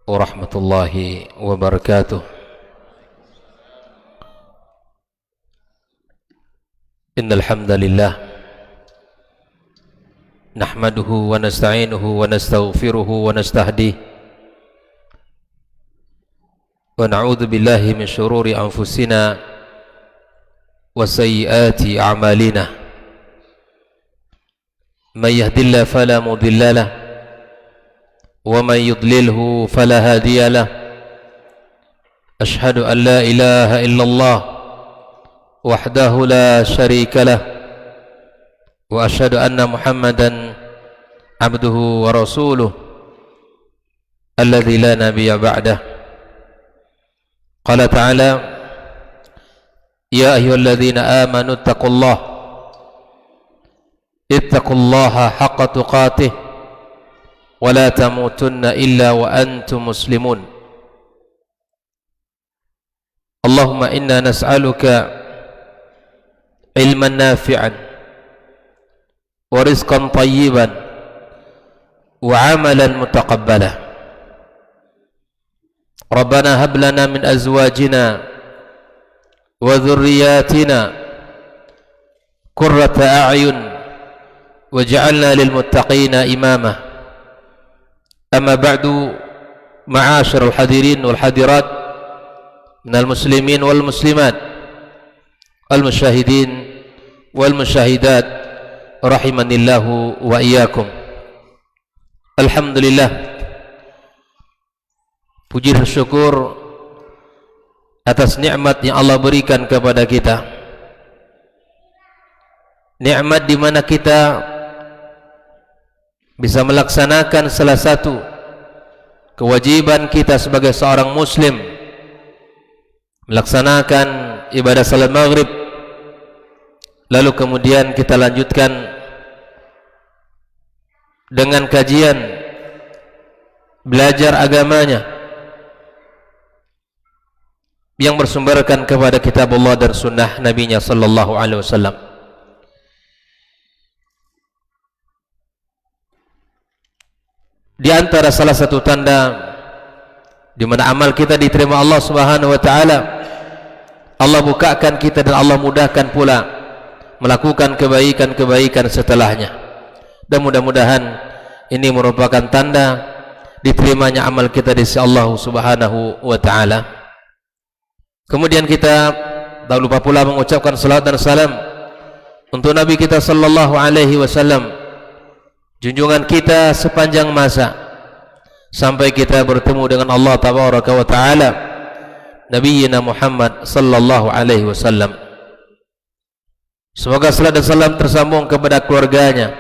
warahmatullahi wabarakatuh. Innal hamdalillah nahmaduhu wa nasta'inuhu wa nastaghfiruhu wa nastahdihi wa na'udzu billahi min shururi anfusina wa sayyiati a'malina. Man yahdihillahu fala mudilla lahu ومن يضلله فلا هادي له. أشهد أن لا إله إلا الله وحده لا شريك له وأشهد أن محمدا عبده ورسوله الذي لا نبي بعده. قال تعالى يا أيها الذين آمنوا اتقوا الله حق تقاته ولا تموتن إلا وأنتم مسلمون. اللهم إنا نسألك علما نافعا ورزقا طيبا وعملا متقبلا. ربنا هب لنا من أزواجنا وذرياتنا قرة أعين واجعلنا للمتقين إماما. أما بعد معاشر الحاضرين والحاضرات من المسلمين والمسلمات المشاهدين والمشاهدات رحمني الله وإياكم. Alhamdulillah, puji dan syukur atas nikmat yang Allah berikan kepada kita. Nikmat di mana kita bisa melaksanakan salah satu kewajiban kita sebagai seorang muslim, melaksanakan ibadah salat maghrib, lalu kemudian kita lanjutkan dengan kajian belajar agamanya yang bersumberkan kepada kitab Allah dan sunnah Nabi-Nya sallallahu alaihi wasallam. Di antara salah satu tanda di mana amal kita diterima Allah Subhanahu wa taala, Allah bukakan kita dan Allah mudahkan pula melakukan kebaikan-kebaikan setelahnya. Dan mudah-mudahan ini merupakan tanda diterimanya amal kita di sisi Allah Subhanahu wa taala. Kemudian kita tak lupa pula mengucapkan salawat dan salam untuk Nabi kita sallallahu alaihi wasallam, junjungan kita sepanjang masa sampai kita bertemu dengan Allah tabaraka wa taala, Nabiyyina Muhammad sallallahu alaihi wasallam. Semoga salat dan salam tersambung kepada keluarganya,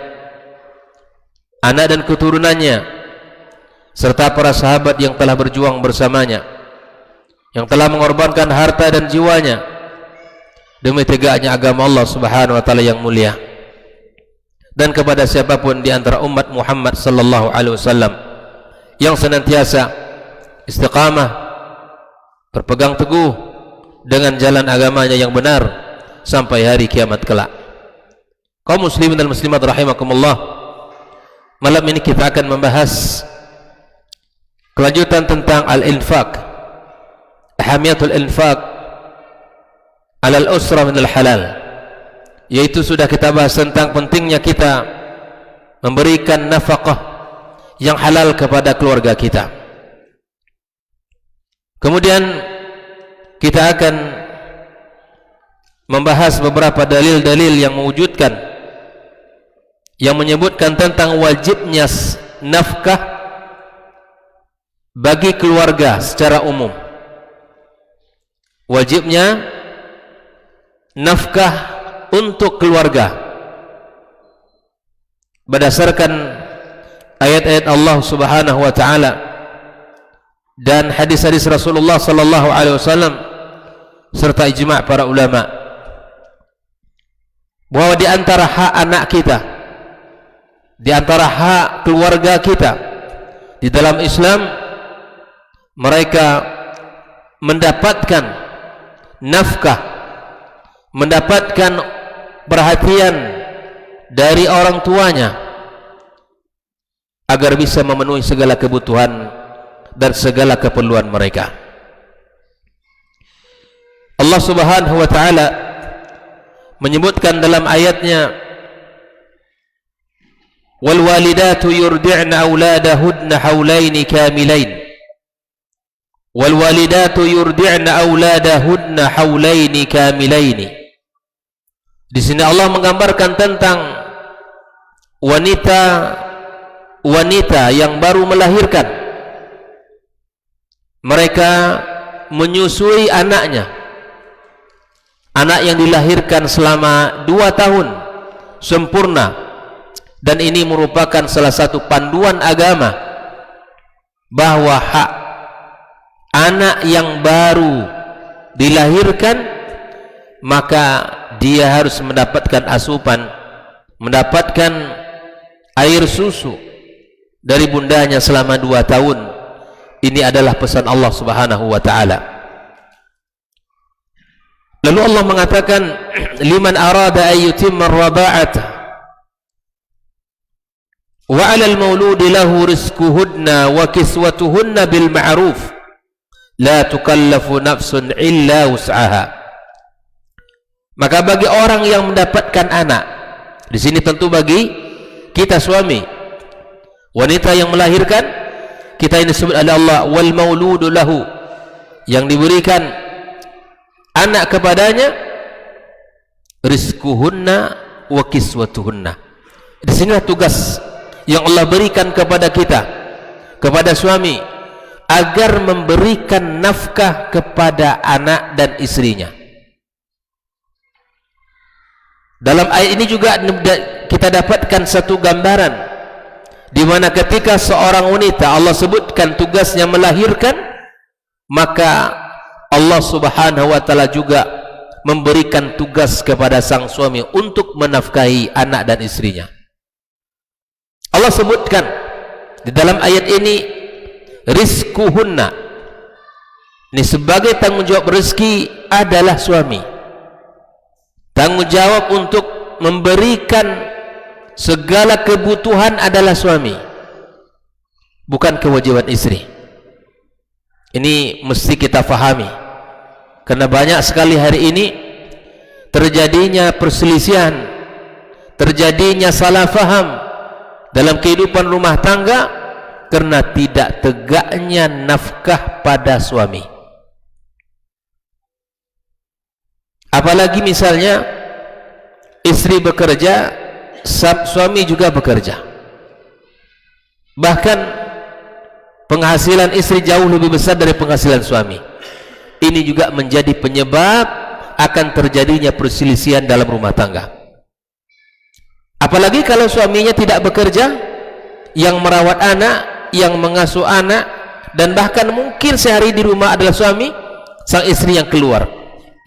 anak dan keturunannya, serta para sahabat yang telah berjuang bersamanya, yang telah mengorbankan harta dan jiwanya demi tegaknya agama Allah Subhanahu wa taala yang mulia. Dan kepada siapapun di antara umat Muhammad sallallahu alaihi wasallam yang senantiasa istiqamah, berpegang teguh dengan jalan agamanya yang benar sampai hari kiamat kelak. Kaum muslimin dan muslimat rahimakumullah, malam ini kita akan membahas kelanjutan tentang al-infaq, ahamiyatul infaq ala al-usra min al-halal, yaitu sudah kita bahas tentang pentingnya kita memberikan nafkah yang halal kepada keluarga kita. Kemudian kita akan membahas beberapa dalil-dalil yang mewujudkan, yang menyebutkan tentang wajibnya nafkah bagi keluarga secara umum. Wajibnya nafkah untuk keluarga berdasarkan ayat-ayat Allah Subhanahu wa taala dan hadis-hadis Rasulullah sallallahu alaihi wasallam serta ijma' para ulama bahwa di antara hak anak kita, di antara hak keluarga kita di dalam Islam, mereka mendapatkan nafkah, mendapatkan perhatian dari orang tuanya agar bisa memenuhi segala kebutuhan dan segala keperluan mereka. Allah Subhanahu wa taala menyebutkan dalam ayatnya, wal walidatu yurdi'na auladahunna haulaini kamilain, wal walidatu yurdi'na auladahunna haulaini kamilaini. Di sini Allah menggambarkan tentang wanita yang baru melahirkan. Mereka menyusui anaknya, anak yang dilahirkan selama 2 tahun sempurna, dan ini merupakan salah satu panduan agama bahwa hak anak yang baru dilahirkan, maka dia harus mendapatkan asupan, mendapatkan air susu dari bundanya selama 2 tahun. Ini adalah pesan Allah Subhanahu wa taala. Lalu Allah mengatakan, liman arada an yutimma ar-rada'ata wa 'alal mauludi lahu rizquhunna wa kiswatuhunna bil ma'ruf la tukallafu nafsun illa wus'aha. Maka bagi orang yang mendapatkan anak, di sini tentu bagi kita suami, wanita yang melahirkan, kita ini disebut oleh Allah wal mauludu lahu, yang diberikan anak kepadanya, rizquhunna wa kiswatuhunna. Di sinilah tugas yang Allah berikan kepada kita, kepada suami, agar memberikan nafkah kepada anak dan istrinya. Dalam ayat ini juga kita dapatkan satu gambaran, di mana ketika seorang wanita Allah sebutkan tugasnya melahirkan, maka Allah Subhanahu wa taala juga memberikan tugas kepada sang suami untuk menafkahi anak dan istrinya. Allah sebutkan di dalam ayat ini rizquhunna, ini sebagai tanggung jawab rezeki adalah suami. Tanggung jawab untuk memberikan segala kebutuhan adalah suami, bukan kewajiban istri. Ini mesti kita fahami, karena banyak sekali hari ini terjadinya perselisihan, terjadinya salah faham dalam kehidupan rumah tangga karena tidak tegaknya nafkah pada suami. Apalagi misalnya istri bekerja, suami juga bekerja, bahkan penghasilan istri jauh lebih besar dari penghasilan suami. Ini juga menjadi penyebab akan terjadinya perselisihan dalam rumah tangga. Apalagi kalau suaminya tidak bekerja, yang merawat anak, yang mengasuh anak, dan bahkan mungkin sehari di rumah adalah suami, sang istri yang keluar.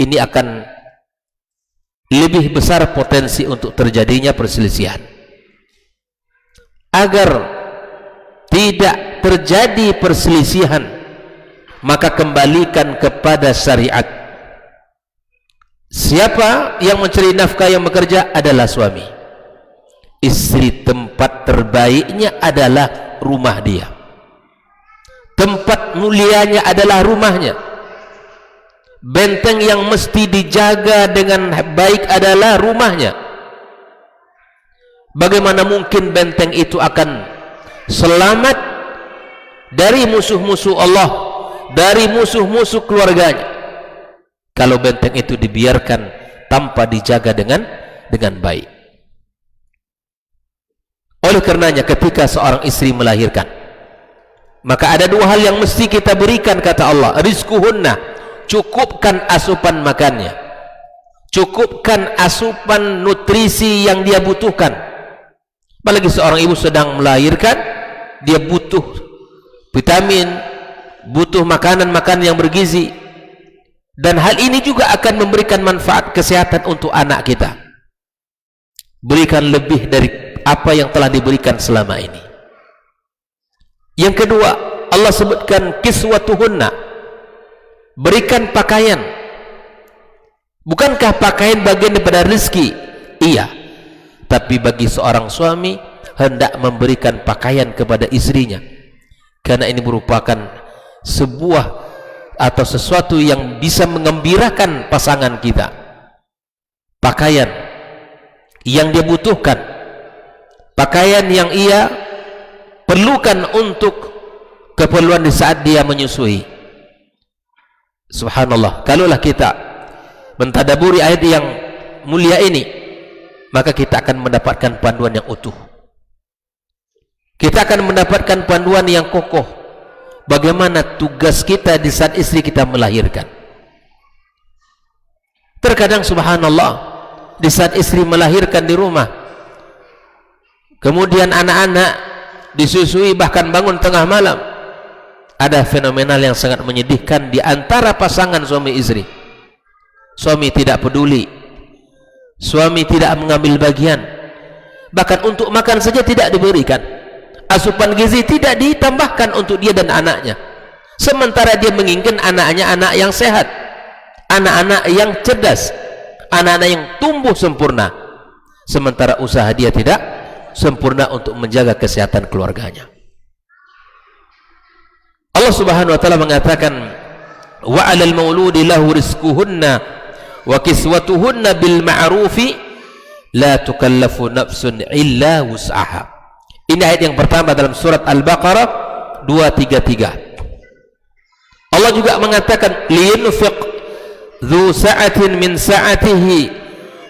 Ini akan lebih besar potensi untuk terjadinya perselisihan. Agar tidak terjadi perselisihan, maka kembalikan kepada syariat. Siapa yang mencari nafkah yang bekerja adalah suami. Istri tempat terbaiknya adalah rumah dia, tempat mulianya adalah rumahnya. Benteng yang mesti dijaga dengan baik adalah rumahnya. Bagaimana mungkin benteng itu akan selamat dari musuh-musuh Allah, dari musuh-musuh keluarganya, kalau benteng itu dibiarkan tanpa dijaga dengan baik? Oleh karenanya ketika seorang istri melahirkan, maka ada 2 hal yang mesti kita berikan, kata Allah, rizquhunna, cukupkan asupan makannya, cukupkan asupan nutrisi yang dia butuhkan. Apalagi seorang ibu sedang melahirkan, dia butuh vitamin, butuh makanan-makanan yang bergizi, dan hal ini juga akan memberikan manfaat kesehatan untuk anak kita. Berikan lebih dari apa yang telah diberikan selama ini. Yang kedua, Allah sebutkan kiswatuhunna, berikan pakaian. Bukankah pakaian bagian daripada rezeki? Iya, tapi bagi seorang suami hendak memberikan pakaian kepada istrinya, karena ini merupakan sebuah atau sesuatu yang bisa mengembirakan pasangan kita, pakaian yang dia butuhkan, pakaian yang ia perlukan untuk keperluan di saat dia menyusui. Subhanallah, kalaulah kita mentadaburi ayat yang mulia ini, maka kita akan mendapatkan panduan yang utuh. Kita akan mendapatkan panduan yang kokoh bagaimana tugas kita di saat istri kita melahirkan. Terkadang subhanallah, di saat istri melahirkan di rumah, kemudian anak-anak disusui bahkan bangun tengah malam, ada fenomenal yang sangat menyedihkan di antara pasangan suami istri. Suami tidak peduli, suami tidak mengambil bagian, bahkan untuk makan saja tidak diberikan. Asupan gizi tidak ditambahkan untuk dia dan anaknya, sementara dia menginginkan anaknya anak yang sehat, anak-anak yang cerdas, anak-anak yang tumbuh sempurna, sementara usaha dia tidak sempurna untuk menjaga kesehatan keluarganya. Allah Subhanahu wa taala mengatakan, wa 'alal mauludi lahu rizquhunna wa kiswatuhunna bil ma'rufi la tukallafu nafsun illa wus'aha. Ini ayat yang pertama dalam surat Al-Baqarah 233. Allah juga mengatakan, liyunfiq dzu sa'atin min sa'atihi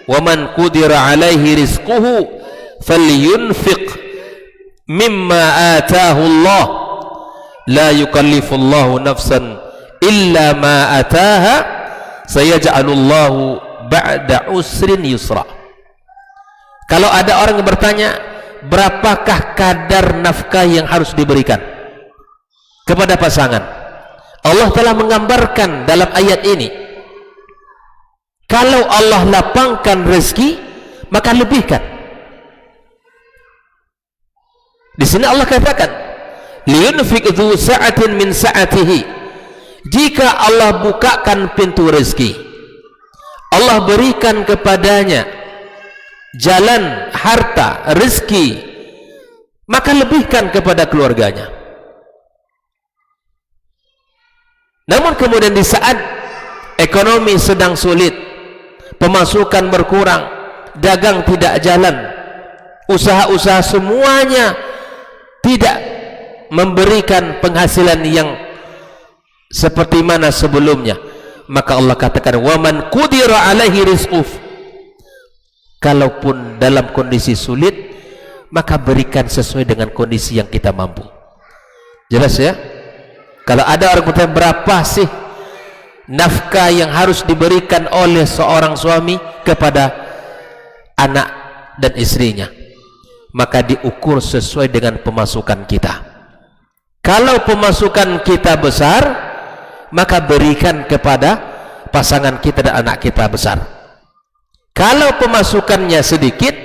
wa man qudira 'alaihi rizquhu falyunfiq mimma ataahu Allah la yukallifullahu nafsan illa ma ataaha sayaj'alullahu ba'da usrin yusra. Kalau ada orang yang bertanya, berapakah kadar nafkah yang harus diberikan kepada pasangan? Allah telah menggambarkan dalam ayat ini, kalau Allah lapangkan rezeki maka lebihkan. Di sini Allah katakan, liyunfiq dzu sa'atin min sa'atihi. Jika Allah bukakan pintu rezeki, Allah berikan kepadanya jalan harta rezeki, maka lebihkan kepada keluarganya. Namun kemudian di saat ekonomi sedang sulit, pemasukan berkurang, dagang tidak jalan, usaha-usaha semuanya tidak memberikan penghasilan yang seperti mana sebelumnya, maka Allah katakan, waman qudira alaihi rizquh. Kalaupun dalam kondisi sulit, maka berikan sesuai dengan kondisi yang kita mampu. Jelas ya? Kalau ada orang bertanya, berapa sih nafkah yang harus diberikan oleh seorang suami kepada anak dan istrinya, maka diukur sesuai dengan pemasukan kita. Kalau pemasukan kita besar, maka berikan kepada pasangan kita dan anak kita besar. Kalau pemasukannya sedikit,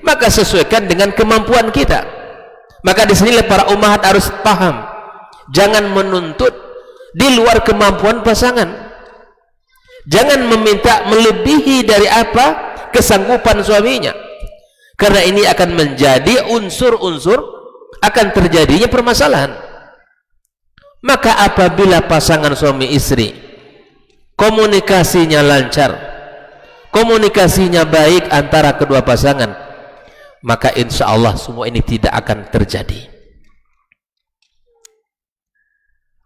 maka sesuaikan dengan kemampuan kita. Maka di sini para ummahat harus paham, jangan menuntut di luar kemampuan pasangan. Jangan meminta melebihi dari apa kesanggupan suaminya, karena ini akan menjadi unsur-unsur akan terjadinya permasalahan. Maka apabila pasangan suami istri komunikasinya lancar, komunikasinya baik antara kedua pasangan, maka insya Allah semua ini tidak akan terjadi.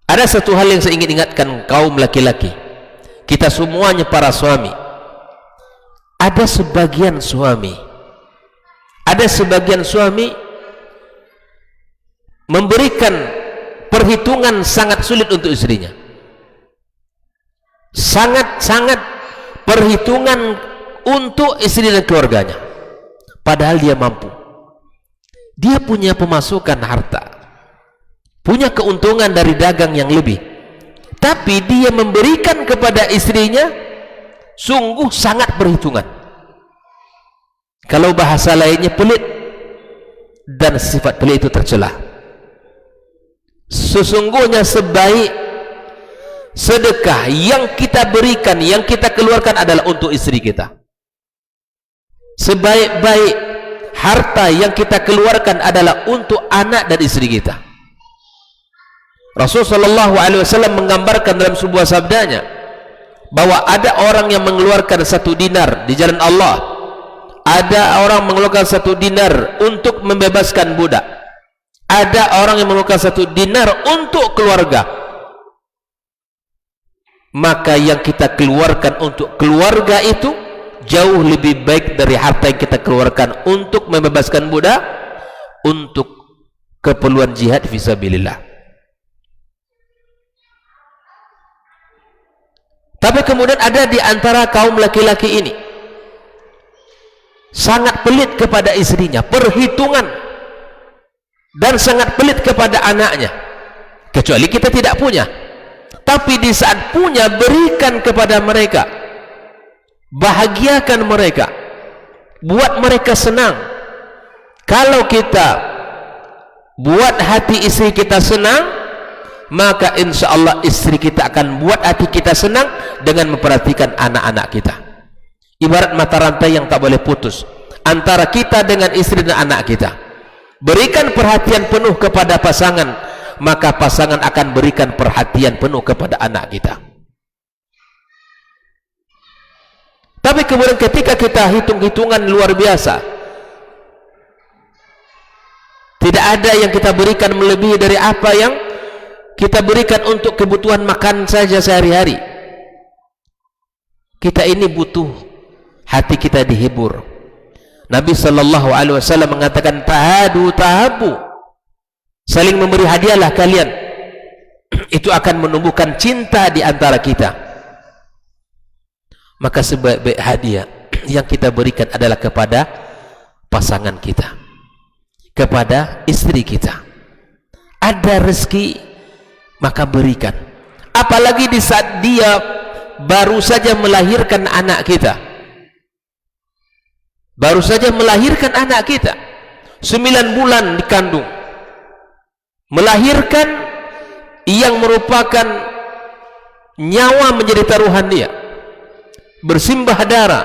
Ada satu hal yang saya ingin ingatkan kaum laki-laki, kita semuanya para suami. Ada sebagian suami memberikan perhitungan sangat sulit untuk istrinya, sangat perhitungan untuk istri dan keluarganya, padahal dia mampu, dia punya pemasukan harta, punya keuntungan dari dagang yang lebih, tapi dia memberikan kepada istrinya sungguh sangat perhitungan. Kalau bahasa lainnya pelit, dan sifat pelit itu tercela. Sesungguhnya sebaik sedekah yang kita berikan, yang kita keluarkan adalah untuk istri kita. Sebaik-baik harta yang kita keluarkan adalah untuk anak dan istri kita. Rasulullah SAW menggambarkan dalam sebuah sabdanya bahwa ada orang yang mengeluarkan 1 dinar di jalan Allah, ada orang mengeluarkan 1 dinar untuk membebaskan budak, ada orang yang mengeluarkan 1 dinar untuk keluarga. Maka yang kita keluarkan untuk keluarga itu jauh lebih baik dari harta yang kita keluarkan untuk membebaskan budak, untuk keperluan jihad fisabilillah. Tapi kemudian ada di antara kaum laki-laki ini sangat pelit kepada istrinya, perhitungan, dan sangat pelit kepada anaknya. Kecuali kita tidak punya, tapi di saat punya, berikan kepada mereka, bahagiakan mereka, buat mereka senang. Kalau kita buat hati istri kita senang, maka insya Allah istri kita akan buat hati kita senang dengan memperhatikan anak-anak kita. Ibarat mata rantai yang tak boleh putus antara kita dengan istri dan anak kita. Berikan perhatian penuh kepada pasangan, maka pasangan akan berikan perhatian penuh kepada anak kita. Tapi kemudian ketika kita hitung-hitungan luar biasa, tidak ada yang kita berikan melebihi dari apa yang kita berikan untuk kebutuhan makan saja sehari-hari. Kita ini butuh hati kita dihibur. Nabi SAW mengatakan, tahadu tahabu, saling memberi hadiahlah kalian, itu akan menumbuhkan cinta di antara kita. Maka sebaik-baik hadiah yang kita berikan adalah kepada pasangan kita, kepada istri kita. Ada rezeki, maka berikan. Apalagi di saat dia baru saja melahirkan anak kita, baru saja melahirkan anak kita, 9 bulan dikandung, melahirkan yang merupakan nyawa menjadi taruhan dia, bersimbah darah.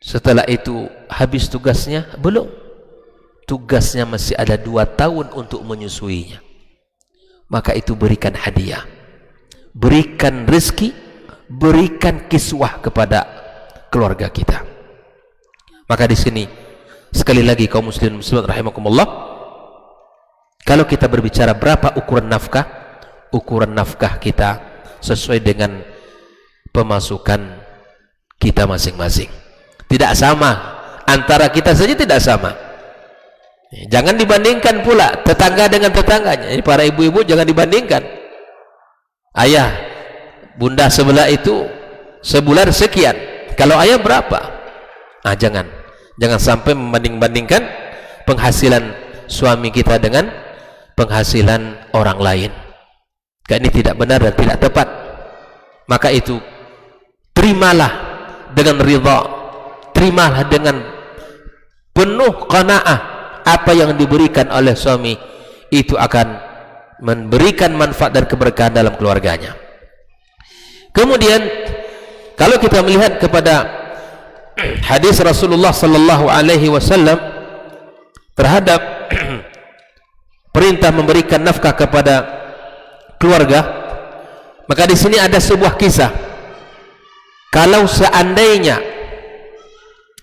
Setelah itu habis tugasnya? Belum. Tugasnya masih ada 2 tahun untuk menyusuinya. Maka itu berikan hadiah, berikan rezeki, berikan kiswah kepada keluarga kita. Maka di sini sekali lagi kaum muslimin muslimat rahimakumullah, kalau kita berbicara berapa ukuran nafkah kita sesuai dengan pemasukan kita masing-masing. Tidak sama, antara kita saja tidak sama. Jangan dibandingkan pula tetangga dengan tetangganya. Jadi para ibu-ibu jangan dibandingkan. Ayah, bunda sebelah itu sebulan sekian, kalau ayah berapa? Jangan sampai membanding-bandingkan penghasilan suami kita dengan penghasilan orang lain. Ini tidak benar dan tidak tepat. Maka itu terimalah dengan ridha, terimalah dengan penuh qanaah. Apa yang diberikan oleh suami itu akan memberikan manfaat dan keberkahan dalam keluarganya. Kemudian kalau kita melihat kepada hadis Rasulullah sallallahu alaihi wasallam terhadap perintah memberikan nafkah kepada keluarga, maka di sini ada sebuah kisah. Kalau seandainya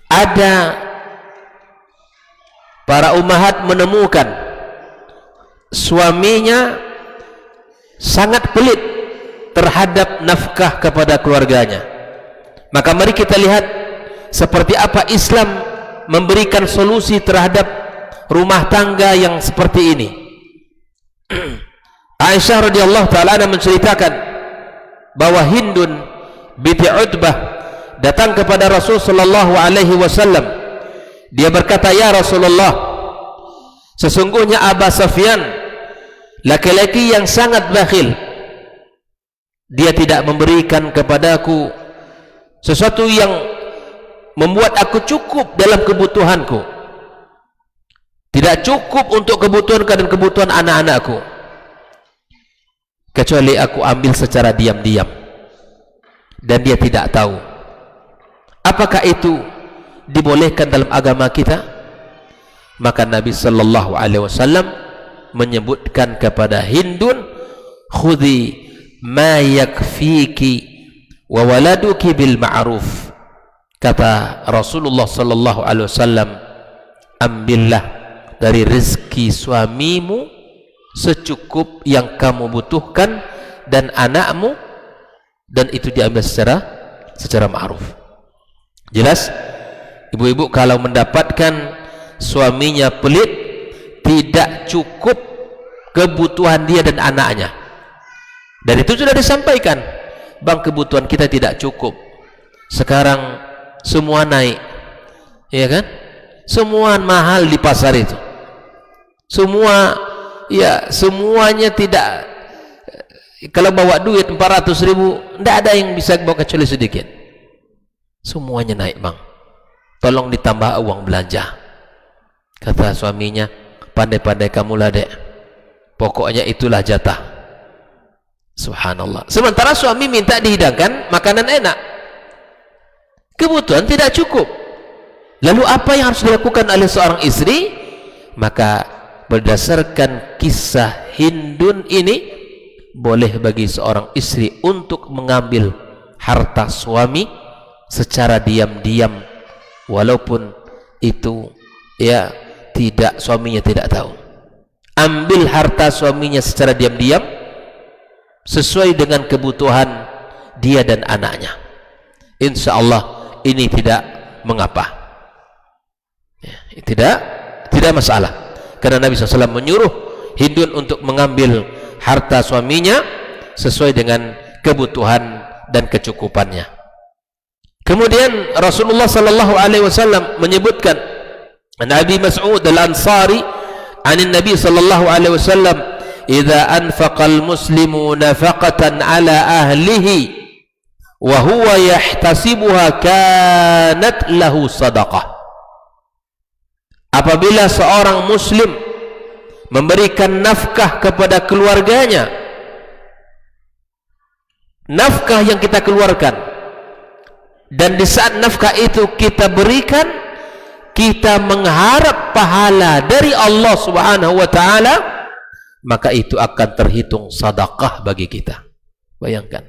ada para ummahat menemukan suaminya sangat pelit terhadap nafkah kepada keluarganya, maka mari kita lihat seperti apa Islam memberikan solusi terhadap rumah tangga yang seperti ini. Aisyah radhiyallahu ta'ala anha menceritakan bahwa Hindun binti Utbah datang kepada Rasul sallallahu alaihi wasallam. Dia berkata, ya Rasulullah, sesungguhnya Aba Sufyan laki-laki yang sangat bakhil. Dia tidak memberikan kepadaku sesuatu yang membuat aku cukup dalam kebutuhanku, tidak cukup untuk kebutuhanku dan kebutuhan anak-anakku, kecuali aku ambil secara diam-diam dan dia tidak tahu. Apakah itu dibolehkan dalam agama kita? Maka Nabi sallallahu alaihi wasallam menyebutkan kepada Hindun, khudhi ma yakfiki wa waladuki bil ma'ruf. Kata Rasulullah sallallahu alaihi wasallam, ambillah dari rezeki suamimu secukup yang kamu butuhkan dan anakmu, dan itu diambil secara ma'ruf. Jelas ibu-ibu kalau mendapatkan suaminya pelit, tidak cukup kebutuhan dia dan anaknya, dan itu sudah disampaikan, bang, kebutuhan kita tidak cukup, sekarang semua naik, ya kan, semua mahal di pasar itu, semua, ya semuanya tidak, kalau bawa duit 400.000 tidak ada yang bisa bawa kecuali sedikit, semuanya naik, bang, tolong ditambah uang belanja. Kata suaminya, pandai-pandai kamulah dek, pokoknya itulah jatah. Subhanallah. Sementara suami minta dihidangkan makanan enak, kebutuhan tidak cukup. Lalu apa yang harus dilakukan oleh seorang istri? Maka berdasarkan kisah Hindun ini, boleh bagi seorang istri untuk mengambil harta suami secara diam-diam, walaupun itu, ya, tidak, suaminya tidak tahu. Ambil harta suaminya secara diam-diam sesuai dengan kebutuhan dia dan anaknya. Insya Allah ini tidak mengapa, ya, tidak masalah, karena Nabi SAW menyuruh Hindun untuk mengambil harta suaminya sesuai dengan kebutuhan dan kecukupannya. Kemudian Rasulullah SAW menyebutkan, an Abi Mas'ud al-Ansari an Nabi sallallahu alaihi wasallam, idza anfaqa al-muslimu nafaqatan ala ahlihi wa huwa yahtasibuha kanat lahu sadaqah. Apabila seorang muslim memberikan nafkah kepada keluarganya, nafkah yang kita keluarkan, dan di saat nafkah itu kita berikan, kita mengharap pahala dari Allah Subhanahu wa taala, maka itu akan terhitung sedekah bagi kita. Bayangkan.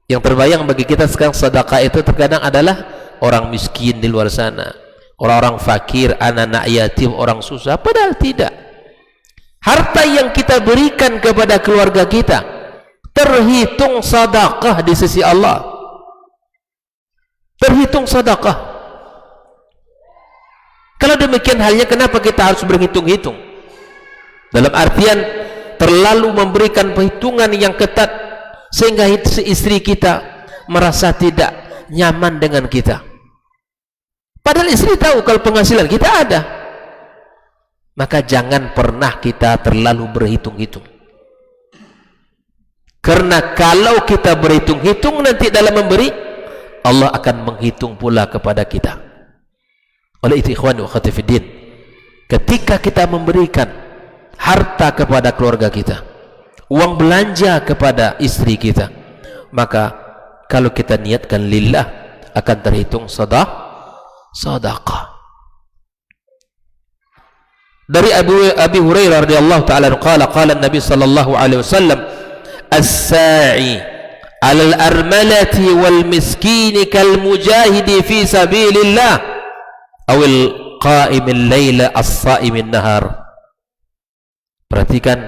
Yang terbayang bagi kita sekarang sedekah itu terkadang adalah orang miskin di luar sana, orang-orang fakir, anak-anak yatim, orang susah, padahal tidak. Harta yang kita berikan kepada keluarga kita terhitung sedekah di sisi Allah. Terhitung sedekah. Kalau demikian halnya, kenapa kita harus berhitung-hitung? Dalam artian terlalu memberikan perhitungan yang ketat sehingga istri kita merasa tidak nyaman dengan kita. Padahal istri tahu kalau penghasilan kita ada. Maka jangan pernah kita terlalu berhitung-hitung. Karena kalau kita berhitung-hitung nanti dalam memberi, Allah akan menghitung pula kepada kita. Oleh itu ikhwan wa akhwati fiddin, ketika kita memberikan harta kepada keluarga kita, uang belanja kepada istri kita, maka kalau kita niatkan lillah akan terhitung sedekah. Dari Abi Hurairah radhiyallahu taala qala Nabi sallallahu alaihi wasallam, as-sa'i alal armalati wal miskini kal mujahidi fi sabilillah awil qa'imil layla as-sa'imin nahar. Perhatikan,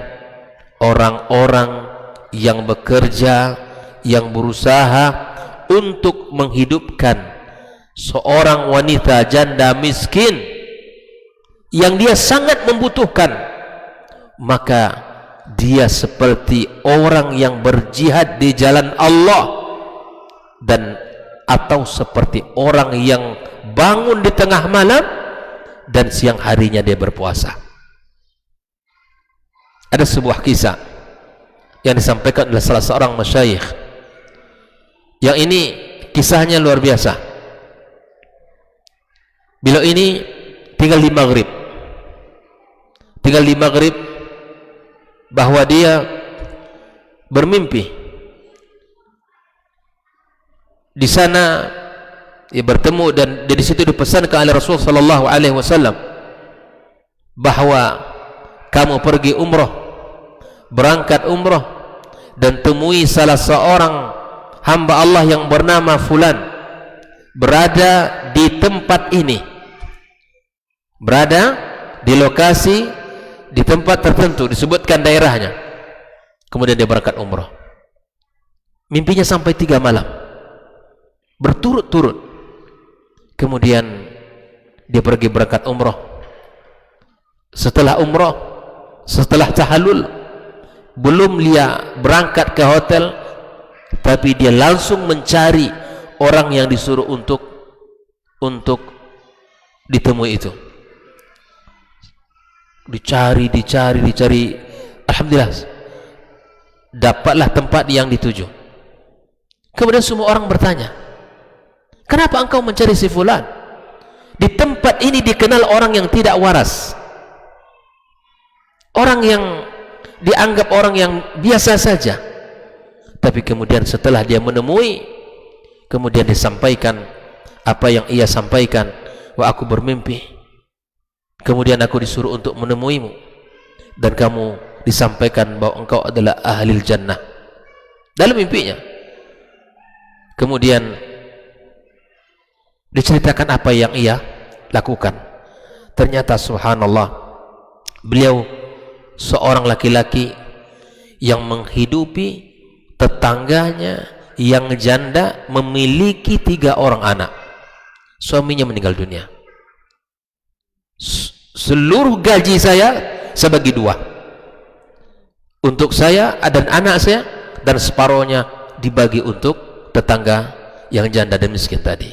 orang-orang yang bekerja, yang berusaha untuk menghidupkan seorang wanita janda miskin yang dia sangat membutuhkan, maka dia seperti orang yang berjihad di jalan Allah, dan atau seperti orang yang bangun di tengah malam dan siang harinya dia berpuasa. Ada sebuah kisah yang disampaikan oleh salah seorang masyayikh, yang ini kisahnya luar biasa. Beliau ini tinggal di Maghrib, bahwa dia bermimpi di sana, dia bertemu dan di situ dipesankan oleh Rasul sallallahu alaihi wasallam bahwa kamu pergi umroh, berangkat umroh, dan temui salah seorang hamba Allah yang bernama Fulan berada di tempat ini, berada di lokasi, di tempat tertentu, disebutkan daerahnya. Kemudian dia berangkat umroh. Mimpinya sampai 3 malam berturut-turut. Kemudian dia pergi berangkat umroh. Setelah umroh, setelah tahallul, belum dia berangkat ke hotel, tapi dia langsung mencari orang yang disuruh untuk ditemui itu. Dicari, alhamdulillah dapatlah tempat yang dituju. Kemudian semua orang bertanya, kenapa engkau mencari si fulan? Di tempat ini dikenal orang yang tidak waras, orang yang dianggap orang yang biasa saja. Tapi kemudian setelah dia menemui, kemudian disampaikan apa yang ia sampaikan, wah aku bermimpi, kemudian aku disuruh untuk menemuimu, dan kamu disampaikan bahwa engkau adalah ahli jannah dalam mimpinya. Kemudian diceritakan apa yang ia lakukan. Ternyata subhanallah, beliau seorang laki-laki yang menghidupi tetangganya yang janda, memiliki 3 orang anak. Suaminya meninggal dunia. Seluruh gaji saya bagi 2 untuk saya dan anak saya, dan separohnya dibagi untuk tetangga yang janda dan miskin tadi.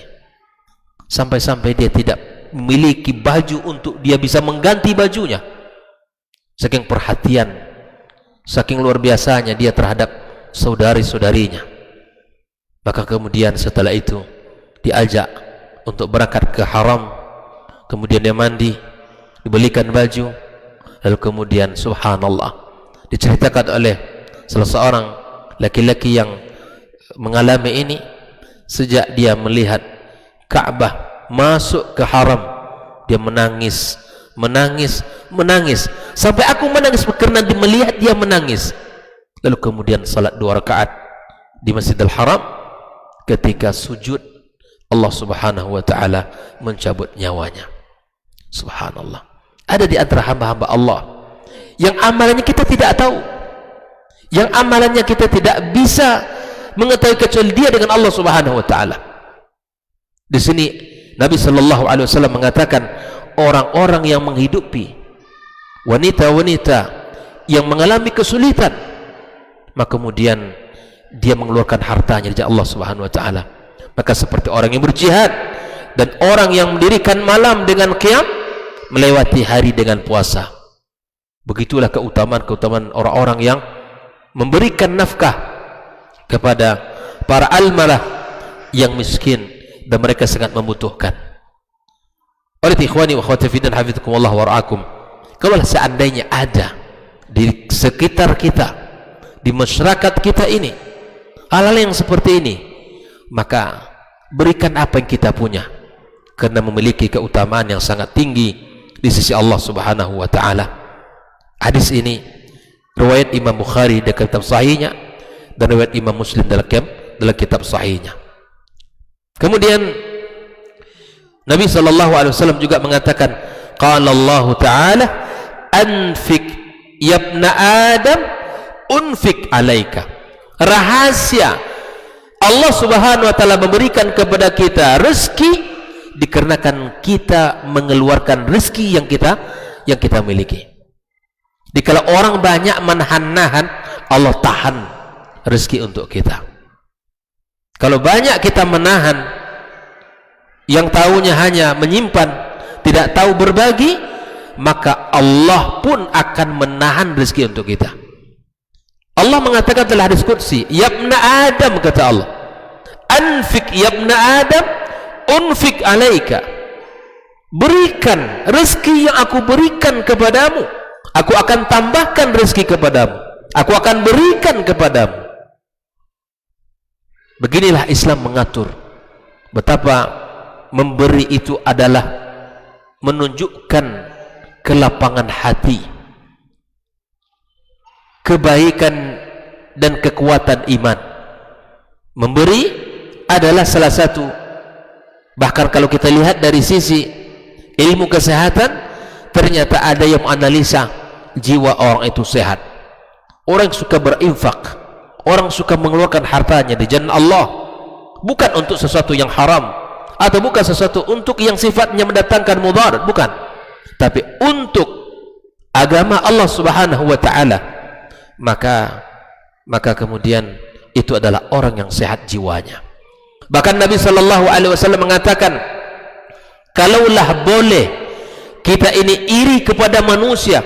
Sampai-sampai dia tidak memiliki baju untuk dia bisa mengganti bajunya. Saking perhatian, saking luar biasanya dia terhadap saudari-saudarinya. Maka kemudian setelah itu diajak untuk berangkat ke haram. Kemudian dia mandi, dibelikan baju, lalu kemudian subhanallah diceritakan oleh salah seorang laki-laki yang mengalami ini, sejak dia melihat Ka'bah masuk ke haram, dia menangis sampai aku menangis karena melihat dia menangis. Lalu kemudian salat 2 rakaat di Masjidil Haram. Ketika sujud, Allah subhanahu wa ta'ala mencabut nyawanya. Subhanallah. Ada di antara hamba-hamba Allah yang amalannya kita tidak tahu, yang amalannya kita tidak bisa mengetahui kecuali dia dengan Allah subhanahu wa ta'ala. Di sini Nabi sallallahu alaihi wasallam mengatakan, orang-orang yang menghidupi wanita-wanita yang mengalami kesulitan, maka kemudian dia mengeluarkan hartanya dari Allah subhanahu wa ta'ala, maka seperti orang yang berjihad dan orang yang mendirikan malam dengan qiyam, melewati hari dengan puasa. Begitulah keutamaan orang-orang yang memberikan nafkah kepada para almalah yang miskin dan mereka sangat membutuhkan. Oleh ikhwani wa akhwati fillah, hafizakumullah wa ra'akum, kalau seandainya ada di sekitar kita, di masyarakat kita ini hal-hal yang seperti ini, maka berikan apa yang kita punya, karena memiliki keutamaan yang sangat tinggi di sisi Allah subhanahu wa ta'ala. Hadis ini riwayat Imam Bukhari dalam kitab sahihnya, dan riwayat Imam Muslim dalam kitab sahihnya. Kemudian Nabi sallallahu alaihi wasallam juga mengatakan, qala Allah ta'ala, anfik yabna Adam unfik alaika. Rahasia Allah subhanahu wa ta'ala memberikan kepada kita rezeki dikarenakan kita mengeluarkan rezeki yang kita miliki. Dikala orang banyak menahan-nahan, Allah tahan rezeki untuk kita. Kalau banyak kita menahan, yang tahunya hanya menyimpan, tidak tahu berbagi, maka Allah pun akan menahan rezeki untuk kita. Allah mengatakan dalam hadis qudsi, yabna Adam, kata Allah, anfik yabna Adam unfik alaika. Berikan rezeki yang aku berikan kepadamu, aku akan tambahkan rezeki kepadamu, aku akan berikan kepadamu. Beginilah Islam mengatur betapa memberi itu adalah menunjukkan kelapangan hati, kebaikan dan kekuatan iman. Memberi adalah salah satu. Bahkan kalau kita lihat dari sisi ilmu kesehatan, ternyata ada yang menganalisa jiwa orang itu sehat. Orang suka berinfak, orang suka mengeluarkan hartanya di jalan Allah, bukan untuk sesuatu yang haram, atau bukan sesuatu untuk yang sifatnya mendatangkan mudarat, bukan, tapi untuk agama Allah Subhanahu wa ta'ala. Maka kemudian itu adalah orang yang sehat jiwanya. Bahkan Nabi sallallahu alaihi wasallam mengatakan, kalaulah boleh kita ini iri kepada manusia,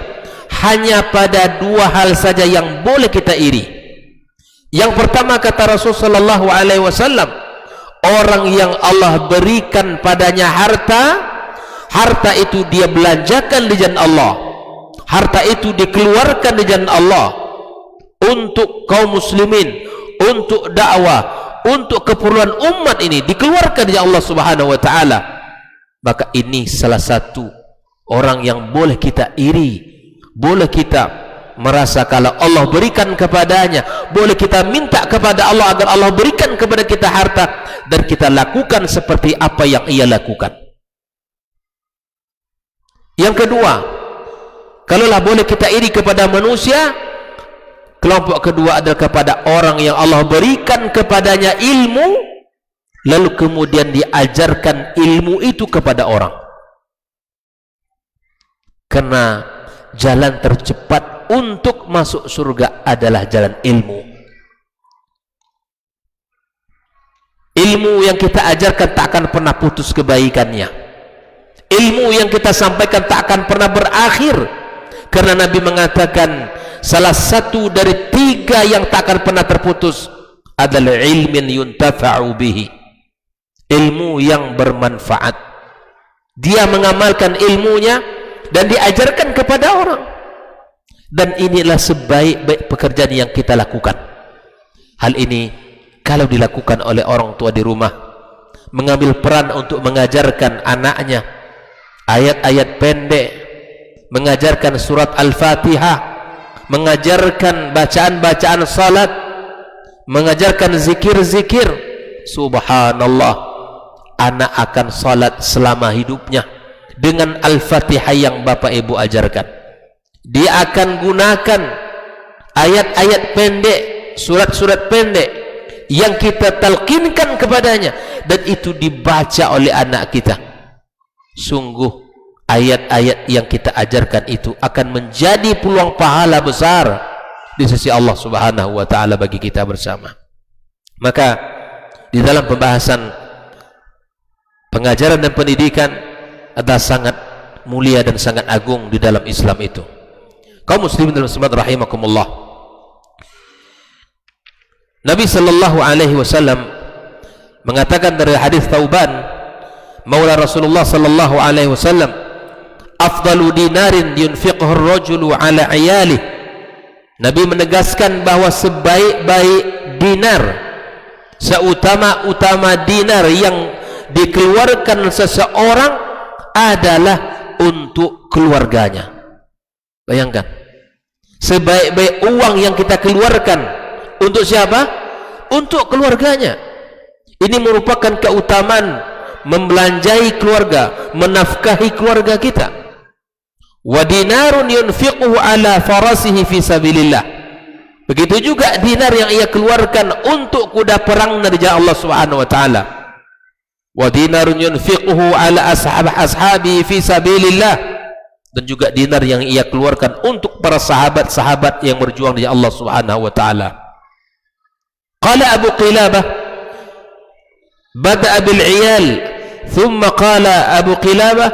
hanya pada dua hal saja yang boleh kita iri. Yang pertama, kata Rasul sallallahu alaihi wasallam, orang yang Allah berikan padanya harta itu dia belanjakan di jalan Allah, harta itu dikeluarkan di jalan Allah untuk kaum muslimin, untuk dakwah, untuk keperluan umat ini, dikeluarkan di Allah Subhanahu wa ta'ala, maka ini salah satu orang yang boleh kita iri, boleh kita merasa kalau Allah berikan kepadanya, boleh kita minta kepada Allah agar Allah berikan kepada kita harta, dan kita lakukan seperti apa yang ia lakukan. Yang kedua, kalaulah boleh kita iri kepada manusia, kelompok kedua adalah kepada orang yang Allah berikan kepadanya ilmu, lalu kemudian diajarkan ilmu itu kepada orang. Karena jalan tercepat untuk masuk surga adalah jalan ilmu. Ilmu yang kita ajarkan tak akan pernah putus kebaikannya. Ilmu yang kita sampaikan tak akan pernah berakhir. Karena Nabi mengatakan, salah satu dari tiga yang tak akan pernah terputus adalah ilmin yuntafa'u bihi, ilmu yang bermanfaat. Dia mengamalkan ilmunya dan diajarkan kepada orang. Dan inilah sebaik-baik pekerjaan yang kita lakukan. Hal ini kalau dilakukan oleh orang tua di rumah, mengambil peran untuk mengajarkan anaknya ayat-ayat pendek, mengajarkan surat Al-Fatihah, mengajarkan bacaan-bacaan salat, mengajarkan zikir-zikir, subhanallah, anak akan salat selama hidupnya dengan Al-Fatihah yang bapak ibu ajarkan. Dia akan gunakan ayat-ayat pendek, surat-surat pendek yang kita talqinkan kepadanya, dan itu dibaca oleh anak kita. Sungguh ayat-ayat yang kita ajarkan itu akan menjadi peluang pahala besar di sisi Allah Subhanahu wa ta'ala bagi kita bersama. Maka di dalam pembahasan pengajaran dan pendidikan adalah sangat mulia dan sangat agung di dalam Islam itu. Kaum muslimin dan muslimat rahimakumullah, Nabi sallallahu alaihi wasallam mengatakan dari hadis Thauban maula Rasulullah sallallahu alaihi wasallam, afdalu dinarin yunfiquhu ar-rajulu ala iyalih. Nabi menegaskan bahwa sebaik-baik dinar, seutama-utama dinar yang dikeluarkan seseorang adalah untuk keluarganya. Bayangkan, sebaik-baik uang yang kita keluarkan untuk siapa? Untuk keluarganya. Ini merupakan keutamaan membelanjai keluarga, menafkahi keluarga kita. Wa dinarun yunfiquhu ala farasihi fi sabilillah. Begitu juga dinar yang ia keluarkan untuk kuda perang dari jalan Allah Subhanahu wa taala. Wa dinarun yunfiquhu ala ashabi fi sabilillah. Dan juga dinar yang ia keluarkan untuk para sahabat-sahabat yang berjuang di Allah Subhanahu wa taala. Qala Abu Qilabah, bada'a bil 'iyal, thumma qala Abu Qilabah,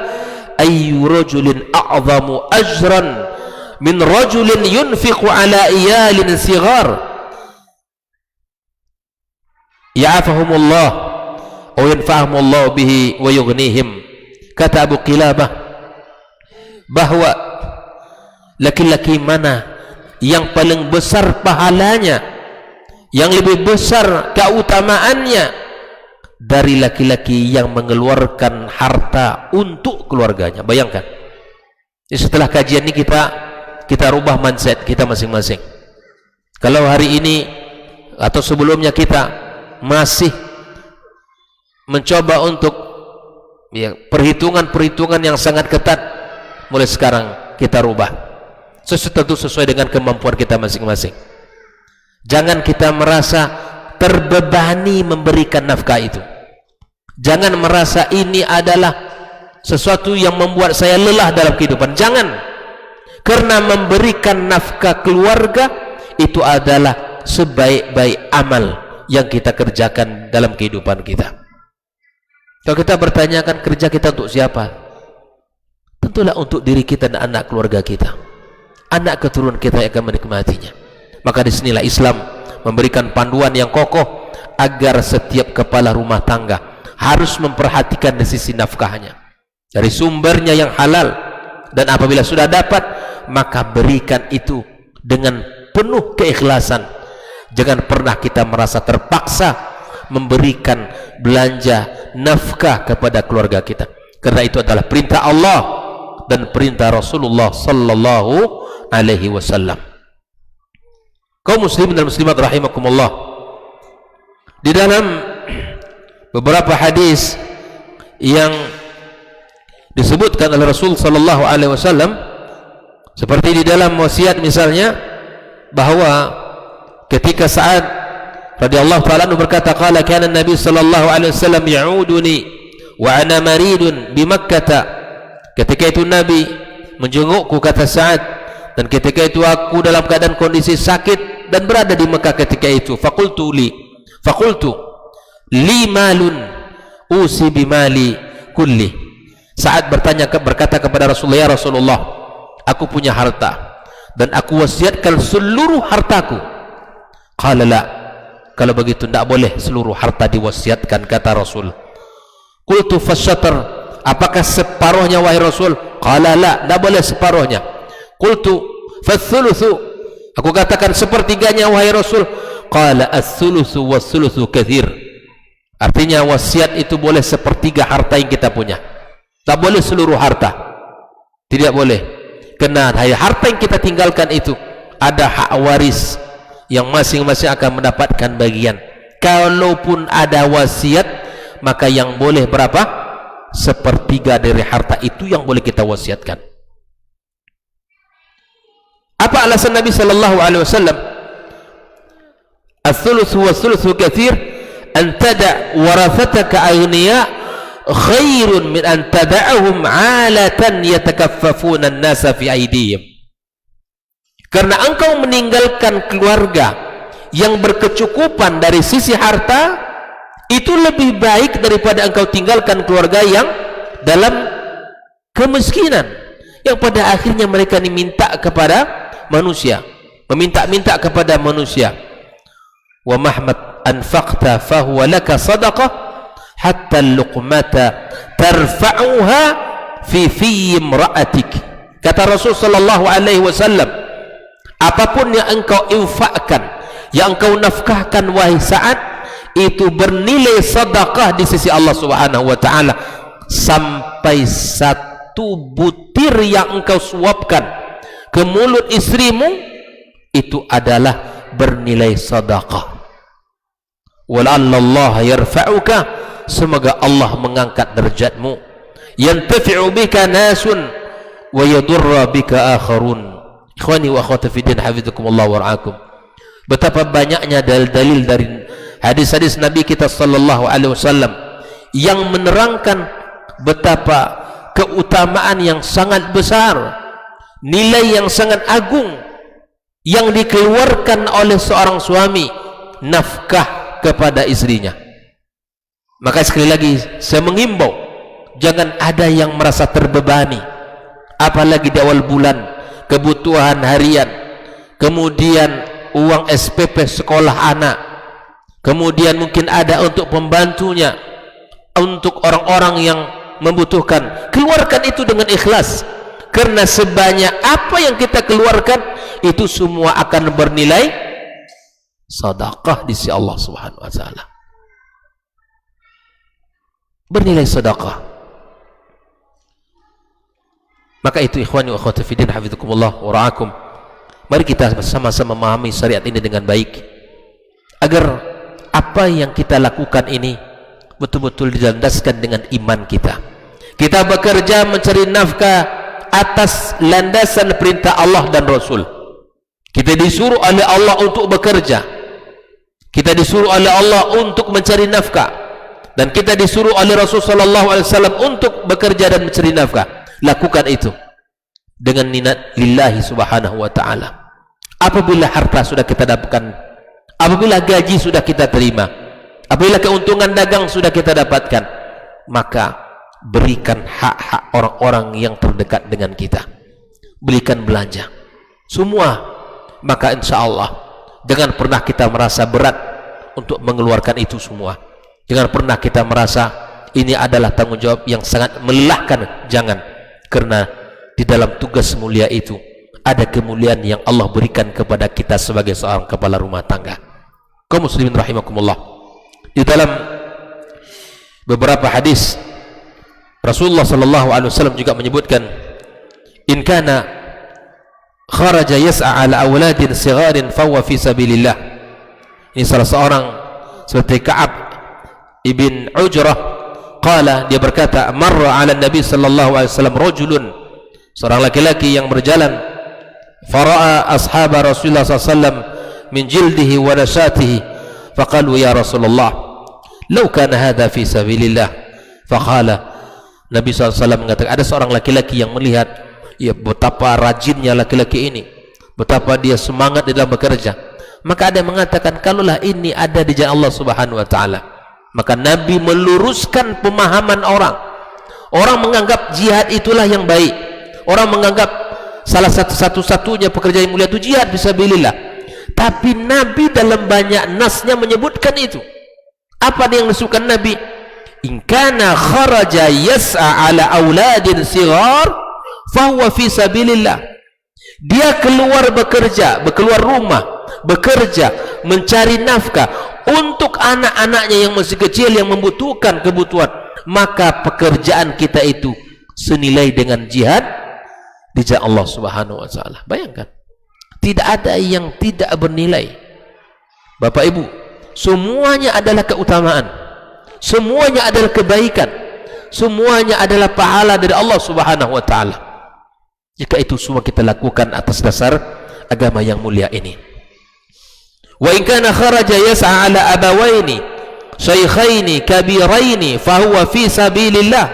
ayyu rajulin a'zamu ajran min rajulin yunfiqu ala iyalin sighar ya'afahumullah wa yanfa'ahumullah bihi wa yughnihim. Kata Abu Qilabah bahwa laki-laki mana yang paling besar pahalanya, yang lebih besar keutamaannya dari laki-laki yang mengeluarkan harta untuk keluarganya. Bayangkan, Jadi setelah kajian ini kita rubah mindset kita masing-masing. Kalau hari ini atau sebelumnya kita masih mencoba untuk perhitungan-perhitungan yang sangat ketat, mulai sekarang kita rubah. Tentu sesuai dengan kemampuan kita masing-masing. Jangan kita merasa terbebani memberikan nafkah itu. Jangan merasa ini adalah sesuatu yang membuat saya lelah dalam kehidupan. Jangan. Karena memberikan nafkah keluarga itu adalah sebaik-baik amal yang kita kerjakan dalam kehidupan kita. Kalau kita bertanyakan kerja kita untuk siapa? Tentulah untuk diri kita dan anak keluarga kita. Anak keturunan kita yang akan menikmatinya. Maka disinilah Islam memberikan panduan yang kokoh agar setiap kepala rumah tangga harus memperhatikan dari sisi nafkahnya, dari sumbernya yang halal, dan apabila sudah dapat maka berikan itu dengan penuh keikhlasan. Jangan pernah kita merasa terpaksa memberikan belanja nafkah kepada keluarga kita, karena itu adalah perintah Allah dan perintah Rasulullah sallallahu alaihi wasallam. Kaum muslimin dan muslimat rahimakumullah, di dalam beberapa hadis yang disebutkan oleh Rasul sallallahu alaihi wasallam, seperti di dalam wasiat misalnya, bahwa ketika Sa'ad radhiyallahu ta'ala anhu berkata, qala kana Nabi sallallahu alaihi wasallam ya'uduni wa ana maridun bi Makkah. Ketika itu Nabi menjengukku, kata Sa'ad, dan ketika itu aku dalam keadaan kondisi sakit dan berada di Mekah ketika itu. Faqultu li malun usi bimali kulli. Sa'ad berkata kepada Rasulullah, ya Rasulullah, aku punya harta dan aku wasiatkan seluruh hartaku. Qala la, kalau begitu tidak boleh seluruh harta diwasiatkan, kata Rasul. Qultu fasyatar, apakah separuhnya wahai Rasul? Qala la, tidak boleh separuhnya. Qultu fathuluthu, aku katakan sepertiganya wahai Rasul. Qala as-thuluthu was-thuluthu kathir, artinya wasiat itu boleh sepertiga harta yang kita punya, tak boleh seluruh harta, tidak boleh. Karena harta yang kita tinggalkan itu ada hak waris yang masing-masing akan mendapatkan bagian. Kalaupun ada wasiat, maka yang boleh berapa? Sepertiga dari harta itu yang boleh kita wasiatkan. Apa alasan Nabi sallallahu alaihi wasallam? Ats-tsulutsu was-tsulutsu katsir an tada' warathataka aghniya khairun min an tada'ahum 'alatan yatakaffafuna an-nasa fi aydihim. Karena engkau meninggalkan keluarga yang berkecukupan dari sisi harta, itu lebih baik daripada engkau tinggalkan keluarga yang dalam kemiskinan, yang pada akhirnya mereka diminta kepada manusia, meminta-minta kepada manusia. Wa mahmat anfaqta fahuwa laka sadaqah hatta luqmata tarfa'uha fi imra'atik. Kata Rasul sallallahu alaihi wasallam, apapun yang engkau infakkan, yang engkau nafkahkan wahai Sa'ad, itu bernilai sedekah di sisi Allah Subhanahu wa taala, sampai satu butir yang engkau suapkan ke mulut istrimu itu adalah bernilai sedekah. Wala'allallah yarfa'uka, semoga Allah mengangkat derajatmu. Yantafi'u bika nasun wa yadurra bika akharun. Ikhwani wa akhwati fiddin, hafizakumullah wa ra'akum. Betapa banyaknya dalil-dalil dari hadis-hadis Nabi kita sallallahu alaihi wasallam yang menerangkan betapa keutamaan yang sangat besar, nilai yang sangat agung yang dikeluarkan oleh seorang suami, nafkah kepada istrinya. Maka sekali lagi saya mengimbau, jangan ada yang merasa terbebani, apalagi di awal bulan, kebutuhan harian, kemudian uang SPP sekolah anak, kemudian mungkin ada untuk pembantunya, untuk orang-orang yang membutuhkan. Keluarkan itu dengan ikhlas, karena sebanyak apa yang kita keluarkan itu semua akan bernilai sedekah di sisi Allah Subhanahu wa taala. Bernilai sedekah. Maka itu ikhwani wa akhwati fiddin hafizakumullah wa ra'akum, mari kita sama-sama memahami syariat ini dengan baik, agar apa yang kita lakukan ini betul-betul dilandaskan dengan iman kita. Kita bekerja mencari nafkah atas landasan perintah Allah dan Rasul. Kita disuruh oleh Allah untuk bekerja, kita disuruh oleh Allah untuk mencari nafkah, dan kita disuruh oleh Rasul sallallahu alaihi wasallam untuk bekerja dan mencari nafkah. Lakukan itu dengan niat lillahi subhanahu wa ta'ala. Apabila harta sudah kita dapatkan, apabila gaji sudah kita terima, apabila keuntungan dagang sudah kita dapatkan, maka berikan hak-hak orang-orang yang terdekat dengan kita. Berikan belanja semua, maka insya Allah jangan pernah kita merasa berat untuk mengeluarkan itu semua. Jangan pernah kita merasa ini adalah tanggung jawab yang sangat melelahkan. Jangan, karena di dalam tugas mulia itu ada kemuliaan yang Allah berikan kepada kita sebagai seorang kepala rumah tangga. Kaum muslimin rahimakumullah, di dalam beberapa hadis Rasulullah sallallahu alaihi wasallam juga menyebutkan, in kana kharaja yas'a ala awladin sigharin fa huwa fi sabilillah. Ini salah seorang seperti Ka'ab ibn Ujrah, qala, dia berkata, marra ala Nabi sallallahu alaihi wasallam rajulun, seorang laki-laki yang berjalan, fara'a ashaba Rasulullah sallallahu alaihi wasallam min jildihi wa nasatihi, faqalu ya Rasulullah law kana hadha fi sabilillah. Faqala, Nabi SAW mengatakan, ada seorang laki-laki yang melihat, ya, betapa rajinnya laki-laki ini, betapa dia semangat di dalam bekerja. Maka ada yang mengatakan, kalaulah ini ada di jalan Allah Subhanahu wa ta'ala. Maka Nabi meluruskan pemahaman orang. Orang menganggap jihad itulah yang baik. Orang menganggap salah satu-satunya pekerjaan yang mulia itu jihad fisabilillah. Tapi Nabi dalam banyak nasnya menyebutkan itu. Apa yang disebutkan Nabi? In kana kharaja yas'a ala auladin sighar fahuwa fi sabilillah. Dia keluar bekerja, keluar rumah, bekerja, mencari nafkah untuk anak-anaknya yang masih kecil yang membutuhkan kebutuhan, maka pekerjaan kita itu senilai dengan jihad di jalan Allah Subhanahu wa ta'ala. Bayangkan, tidak ada yang tidak bernilai. Bapak Ibu, semuanya adalah keutamaan, semuanya adalah kebaikan, semuanya adalah pahala dari Allah Subhanahu wa ta'ala. Jika itu semua kita lakukan atas dasar agama yang mulia ini. Wa in kana kharaja yas'a ala abawaini shaykhaini kabiraini fahuwa fi sabilillah.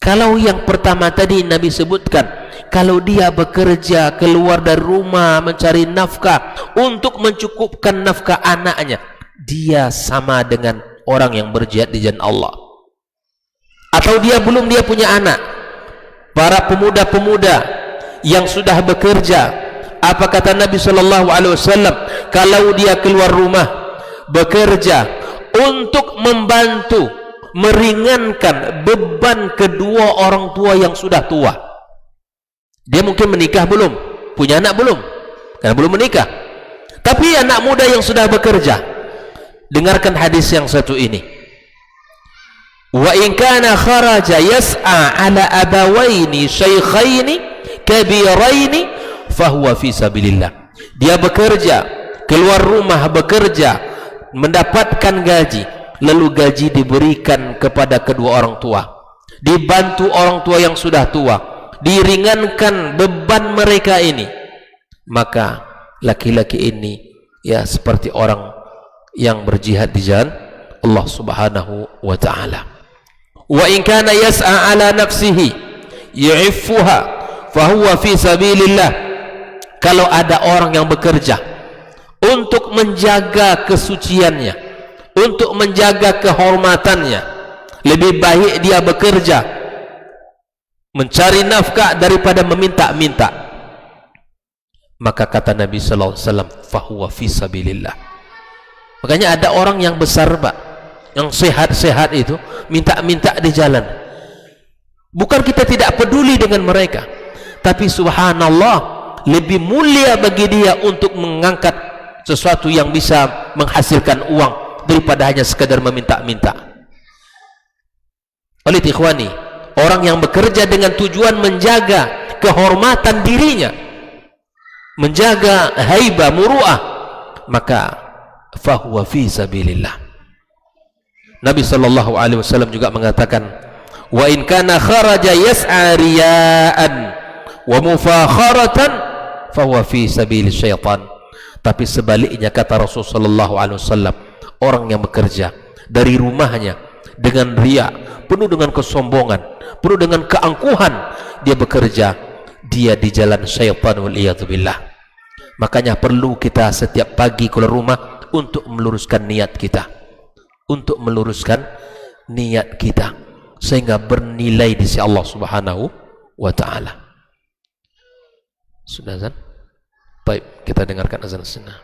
Kalau yang pertama tadi Nabi sebutkan, kalau dia bekerja keluar dari rumah mencari nafkah untuk mencukupkan nafkah anaknya, dia sama dengan orang yang berjihad di jalan Allah. Atau dia punya anak, para pemuda-pemuda yang sudah bekerja, apa kata Nabi sallallahu alaihi wasallam, kalau dia keluar rumah bekerja untuk membantu meringankan beban kedua orang tua yang sudah tua. Dia mungkin menikah belum, punya anak belum, karena belum menikah, tapi anak muda yang sudah bekerja. Dengarkan hadis yang satu ini. Wa in kana kharaja yas'a ala abawaini shaykhaini kabiraini fahuwa fi sabilillah. Dia bekerja, keluar rumah bekerja, mendapatkan gaji, lalu gaji diberikan kepada kedua orang tua, dibantu orang tua yang sudah tua, diringankan beban mereka ini, maka laki-laki ini ya seperti orang yang berjihad di jalan Allah Subhanahu wa ta'ala. Wa in kana yas'a ala nafsihi yu'iffuha fahuwa fi sabilillah. Kalau ada orang yang bekerja untuk menjaga kesuciannya, untuk menjaga kehormatannya, lebih baik dia bekerja mencari nafkah daripada meminta-minta. Maka kata Nabi sallallahu alaihi wasallam, fahuwa fi sabilillah. Makanya ada orang yang besar, Pak, yang sehat-sehat itu minta-minta di jalan. Bukan kita tidak peduli dengan mereka, tapi subhanallah, lebih mulia bagi dia untuk mengangkat sesuatu yang bisa menghasilkan uang daripada hanya sekadar meminta-minta. Oleh ikhwani, orang yang bekerja dengan tujuan menjaga kehormatan dirinya, menjaga haibah, muru'ah, maka fahuwa fi sabilillah. Nabi SAW juga mengatakan, wa in kana kharaja yas'a riya'an wa mufakharatan fahuwa fi sabili syaitan. Tapi sebaliknya, kata Rasulullah SAW, orang yang bekerja dari rumahnya dengan riya, penuh dengan kesombongan, penuh dengan keangkuhan, dia bekerja, dia di jalan syaitan, waliyadzubillah. Makanya perlu kita setiap pagi keluar rumah untuk meluruskan niat kita, untuk meluruskan niat kita, sehingga bernilai di sisi Allah Subhanahu wa ta'ala. Sudah azan? Baik, kita dengarkan azan sunnah.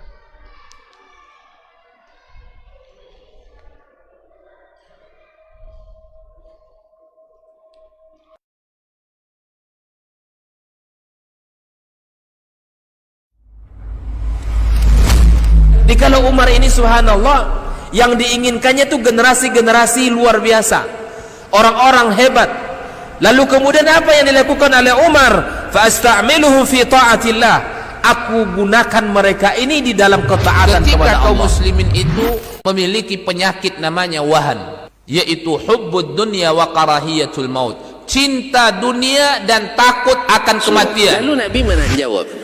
Kalau Umar ini, subhanallah, yang diinginkannya itu generasi-generasi luar biasa, orang-orang hebat. Lalu kemudian apa yang dilakukan oleh Umar? Fa asta'miluhu fi ta'atillah. Aku gunakan mereka ini di dalam ketaatan kepada Allah. Ketika kaum muslimin itu memiliki penyakit namanya wahan, yaitu hubbud dunya wa karahiyatul maut, cinta dunia dan takut akan kematian. Lalu Nabi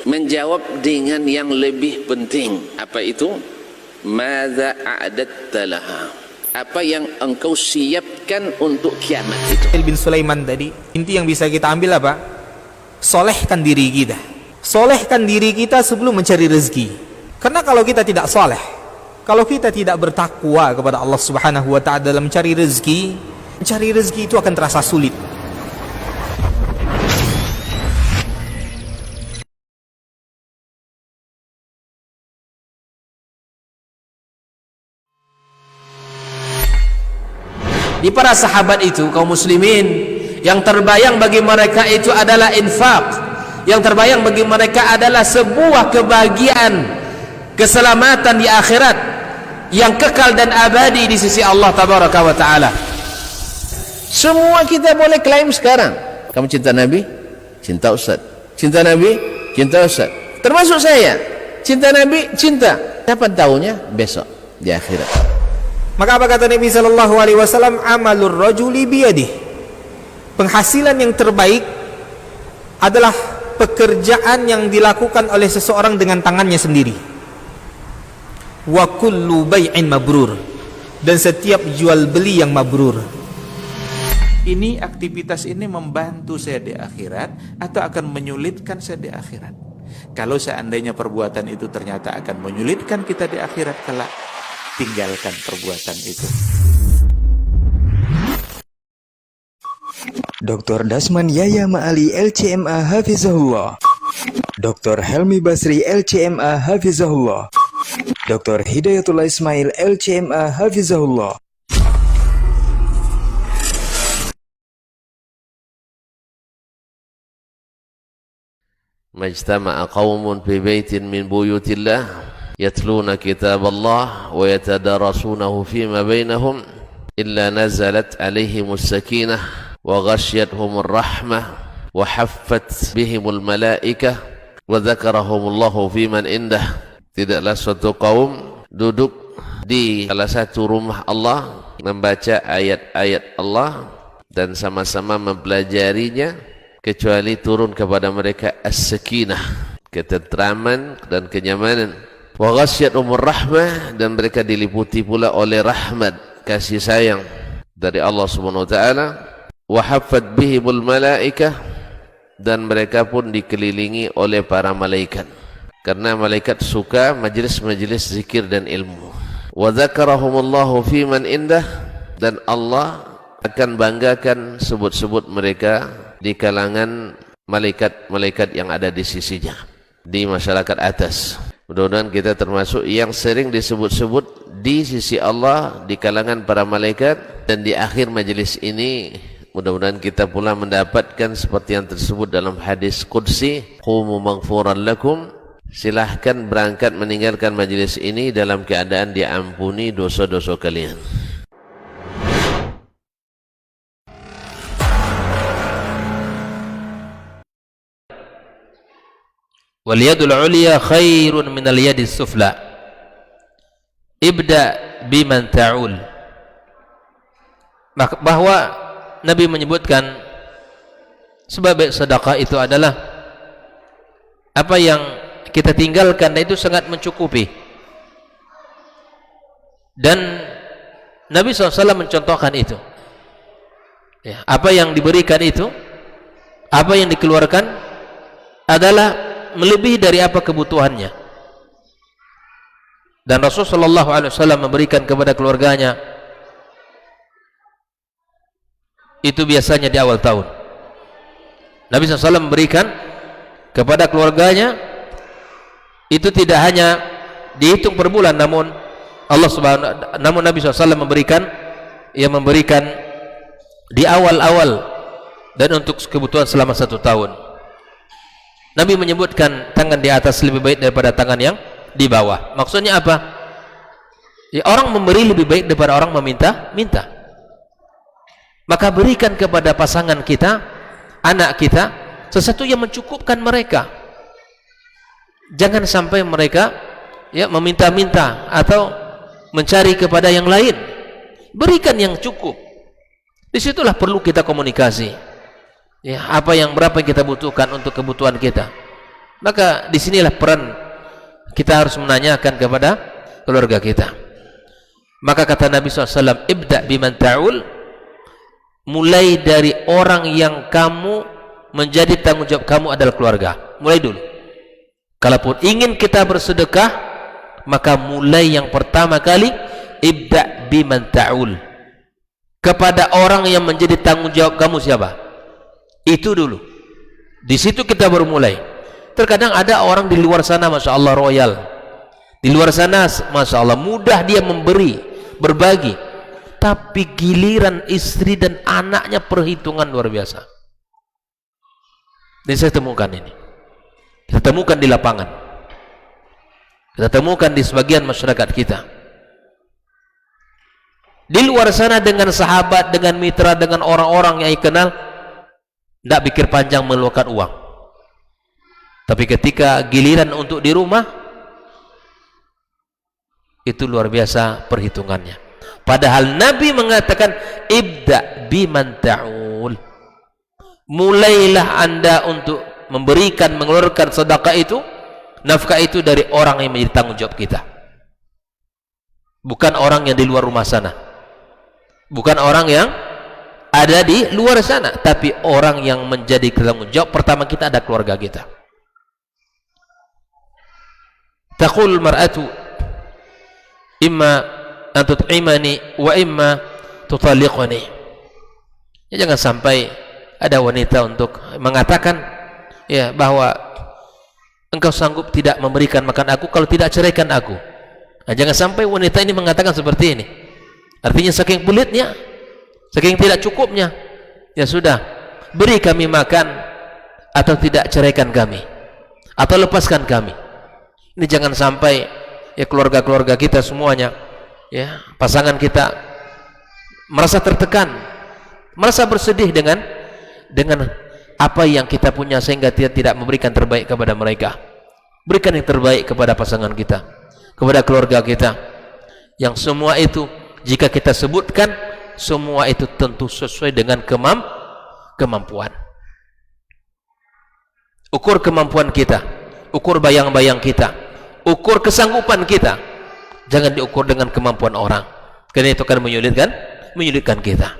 menjawab dengan yang lebih penting. Apa itu? Madza a'adatta laha. Apa yang engkau siapkan untuk kiamat itu? Bin Sulaiman tadi, inti yang bisa kita ambil apa? Solehkan diri kita. Solehkan diri kita sebelum mencari rezeki. Karena kalau kita tidak soleh, kalau kita tidak bertakwa kepada Allah Subhanahu wa ta'ala dalam mencari rezeki itu akan terasa sulit. Di para sahabat itu, kaum muslimin, yang terbayang bagi mereka itu adalah infak, yang terbayang bagi mereka adalah sebuah kebahagiaan, keselamatan di akhirat yang kekal dan abadi di sisi Allah tabaraka wa ta'ala. Semua kita boleh klaim sekarang. Kamu cinta Nabi? Cinta Ustaz. Cinta Nabi? Cinta Ustaz. Termasuk saya. Cinta Nabi? Cinta. Kapan tahunya? Besok di akhirat. Maka apa kata Nabi SAW? Amalur rajuli biyadih. Penghasilan yang terbaik adalah pekerjaan yang dilakukan oleh seseorang dengan tangannya sendiri. Wa kullu bai'in mabrur. Dan setiap jual beli yang mabrur. Ini aktivitas ini membantu saya di akhirat atau akan menyulitkan saya di akhirat? Kalau seandainya perbuatan itu ternyata akan menyulitkan kita di akhirat kelak, tinggalkan perbuatan itu. Dr. Dasman Yaya Ma'ali LCMA Hafizahullah, Dr. Helmi Basri LCMA Hafizahullah, Dr. Hidayatullah Ismail LCMA Hafizahullah. Majtama'a qaumun fi baitin min buyutillah yatluna kitab Allah wa yatadarasunahu fima bainahum illa nazalat alaihimus sakinah wa ghasyiyatuhumur rahmah wa haffat bihimul malaikah wa dzakarahumullahu fiman indah. Tidaklah suatu kaum duduk di salah satu rumah Allah membaca ayat-ayat Allah dan sama-sama mempelajarinya, kecuali turun kepada mereka as-sakinah, ketentraman dan kenyamanan. Wa ghasyiyatuhumur rahmah, dan mereka diliputi pula oleh rahmat, kasih sayang dari Allah Subhanahu wa taala. Wa haffat bihimul malaikah, dan mereka pun dikelilingi oleh para malaikat, karena malaikat suka majlis-majlis zikir dan ilmu. Wa dzakarahumullahu fiman indah, dan Allah akan banggakan sebut-sebut mereka di kalangan malaikat-malaikat yang ada di sisinya, di masyarakat atas. Mudah-mudahan kita termasuk yang sering disebut-sebut di sisi Allah, di kalangan para malaikat. Dan di akhir majelis ini mudah-mudahan kita pula mendapatkan seperti yang tersebut dalam hadis qudsi, qumu maghfuran lakum, silahkan berangkat meninggalkan majelis ini dalam keadaan diampuni dosa-dosa kalian. Wal yadul ulya khairun minal yadis sufla. Ibda biman ta'ul. Bahwa Nabi menyebutkan sebaik sedekah itu adalah apa yang kita tinggalkan, dan itu sangat mencukupi. Dan Nabi SAW mencontohkan itu. Ya, apa yang diberikan itu, apa yang dikeluarkan adalah melebihi dari apa kebutuhannya. Dan Rasulullah SAW memberikan kepada keluarganya itu biasanya di awal tahun. Nabi SAW memberikan kepada keluarganya itu tidak hanya dihitung per bulan, namun Nabi SAW memberikan di awal-awal dan untuk kebutuhan selama 1 tahun. Nabi menyebutkan tangan di atas lebih baik daripada tangan yang di bawah. Maksudnya apa? Ya, orang memberi lebih baik daripada orang minta. Maka berikan kepada pasangan kita, anak kita, sesuatu yang mencukupkan mereka. Jangan sampai mereka meminta-minta atau mencari kepada yang lain. Berikan yang cukup. Disitulah perlu kita komunikasi. Ya, berapa yang kita butuhkan untuk kebutuhan kita. Maka disinilah peran kita harus menanyakan kepada keluarga kita. Maka kata Nabi SAW, ibda biman ta'ul, mulai dari orang yang kamu menjadi tanggung jawab kamu adalah keluarga. Mulai dulu. Kalaupun ingin kita bersedekah, maka mulai yang pertama kali ibda biman ta'ul, kepada orang yang menjadi tanggung jawab kamu siapa? Itu dulu. Di situ kita baru mulai. Terkadang ada orang di luar sana, masya Allah, royal. Di luar sana, masya Allah, mudah dia memberi, berbagi. Tapi giliran istri dan anaknya perhitungan luar biasa. Dan saya temukan ini. Kita temukan di lapangan. Kita temukan di sebagian masyarakat kita. Di luar sana dengan sahabat, dengan mitra, dengan orang-orang yang kenal, tidak pikir panjang mengeluarkan uang. Tapi ketika giliran untuk di rumah, itu luar biasa perhitungannya. Padahal Nabi mengatakan ibda biman ta'ul, mulailah anda untuk memberikan, mengeluarkan sedekah itu, nafkah itu dari orang yang menjadi tanggung jawab kita, bukan orang yang di luar rumah sana, bukan orang yang ada di luar sana, tapi orang yang menjadi tanggung jawab pertama kita ada keluarga kita. Taqul mar'atu imma an tut'imani wa imma tutalliqani. Ya, jangan sampai ada wanita untuk mengatakan ya bahwa engkau sanggup tidak memberikan makan aku, kalau tidak ceraikan aku. Nah, jangan sampai wanita ini mengatakan seperti ini. Artinya saking pelitnya, saking tidak cukupnya, ya sudah, beri kami makan atau tidak ceraikan kami, atau lepaskan kami. Ini jangan sampai ya keluarga-keluarga kita semuanya, ya pasangan kita merasa tertekan, merasa bersedih dengan apa yang kita punya, sehingga tidak memberikan terbaik kepada mereka. Berikan yang terbaik kepada pasangan kita, kepada keluarga kita, yang semua itu jika kita sebutkan, semua itu tentu sesuai dengan kemampuan. Ukur kemampuan kita, ukur bayang-bayang kita, ukur kesanggupan kita. Jangan diukur dengan kemampuan orang, karena itu akan menyulitkan kita.